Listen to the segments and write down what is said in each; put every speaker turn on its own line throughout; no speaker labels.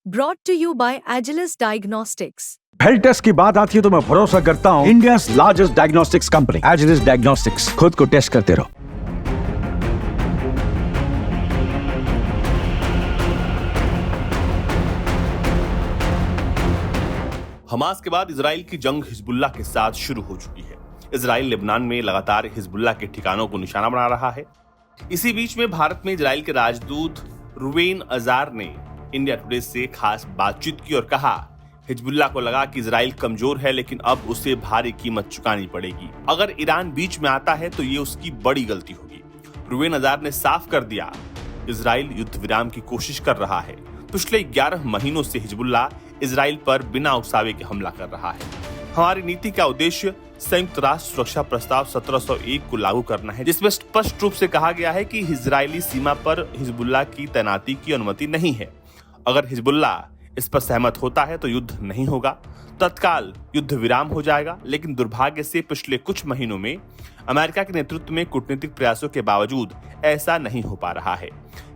Brought to you by Agilus Diagnostics.
Health test की बात आती है तो मैं भरोसा करता हूँ India's largest diagnostics company Agilus Diagnostics. खुद को टेस्ट करते रहो।
हमास के बाद इजराइल की जंग हिजबुल्लाह के साथ शुरू हो चुकी है। इजराइल लेबनान में लगातार हिजबुल्लाह के ठिकानों को निशाना बना रहा है। इसी बीच में भारत में इजराइल के राजदूत रुवेन अजार ने इंडिया टुडे से खास बातचीत की और कहा, हिजबुल्लाह को लगा कि इजराइल कमजोर है, लेकिन अब उसे भारी कीमत चुकानी पड़ेगी। अगर ईरान बीच में आता है तो ये उसकी बड़ी गलती होगी। रुवेन अजार ने साफ कर दिया, इजराइल युद्ध विराम की कोशिश कर रहा है। पिछले 11 महीनों से हिजबुल्लाह इजराइल पर बिना उकसावे के हमला कर रहा है। हमारी नीति का उद्देश्य संयुक्त राष्ट्र सुरक्षा प्रस्ताव 1701 को लागू करना है, जिसमें स्पष्ट रूप से कहा गया है कि इजरायली सीमा पर हिजबुल्लाह की तैनाती की अनुमति नहीं है। अगर हिजबुल्लाह इस पर सहमत होता है तो युद्ध नहीं होगा, तत्काल युद्ध विराम हो जाएगा। लेकिन दुर्भाग्य से पिछले कुछ महीनों में अमेरिका के नेतृत्व में कूटनीतिक प्रयासों के बावजूद ऐसा नहीं हो पा रहा है।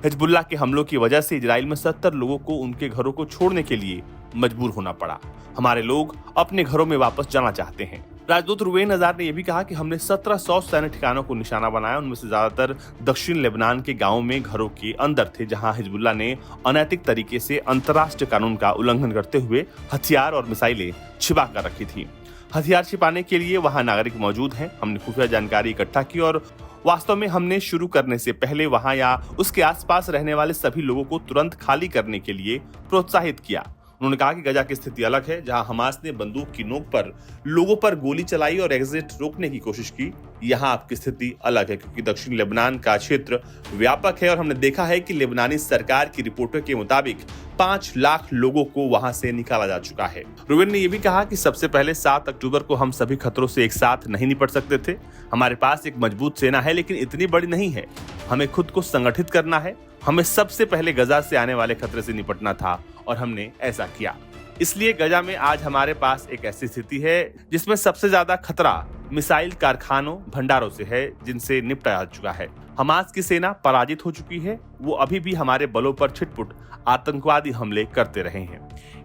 हिजबुल्लाह के हमलों की वजह से इजराइल में 70 लोगों को उनके घरों को छोड़ने के लिए मजबूर होना पड़ा। हमारे लोग अपने घरों में वापस जाना चाहते हैं। राजदूत रुवेन अजार ने यह भी कहा कि हमने 1700 सैन्य ठिकानों को निशाना बनाया। उनमें से ज्यादातर दक्षिण लेबनान के गांवों में घरों के अंदर थे, जहां हिजबुल्लाह ने अनैतिक तरीके से अंतर्राष्ट्रीय कानून का उल्लंघन करते हुए हथियार और मिसाइलें छिपा कर रखी थी। हथियार छिपाने के लिए वहां नागरिक मौजूद हैं। हमने खुफिया जानकारी इकट्ठा की और वास्तव में हमने शुरू करने से पहले वहां या उसके आसपास रहने वाले सभी लोगों को तुरंत खाली करने के लिए प्रोत्साहित किया। उन्होंने कहा कि गजा की स्थिति अलग है, जहां हमास ने बंदूक की नोक पर लोगों पर गोली चलाई और एग्जिट रोकने की कोशिश की। यहाँ आपकी स्थिति अलग है, क्योंकि दक्षिण लेबनान का क्षेत्र व्यापक है और हमने देखा है कि लेबनानी सरकार की रिपोर्टों के मुताबिक 5 लाख लोगों को वहां से निकाला जा चुका है। रुवेन ने यह भी कहा कि सबसे पहले 7 अक्टूबर को हम सभी खतरों से एक साथ नहीं निपट सकते थे। हमारे पास एक मजबूत सेना है, लेकिन इतनी बड़ी नहीं है। हमें खुद को संगठित करना है। हमें सबसे पहले गजा से आने वाले खतरे से निपटना था और हमने ऐसा किया। इसलिए गजा में आज हमारे पास एक ऐसी स्थिति है जिसमें सबसे ज्यादा खतरा मिसाइल कारखानों, भंडारों से है, जिनसे निपटा जा चुका है। हमास की सेना पराजित हो चुकी है। वो अभी भी हमारे बलों पर छिटपुट आतंकवादी हमले करते रहे हैं।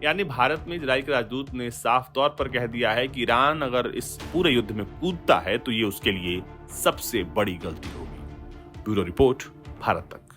यानी भारत में इजराइल के राजदूत ने साफ तौर पर कह दिया है कि ईरान अगर इस पूरे युद्ध में कूदता है तो ये उसके लिए सबसे बड़ी गलती होगी। ब्यूरो रिपोर्ट, भारत तक।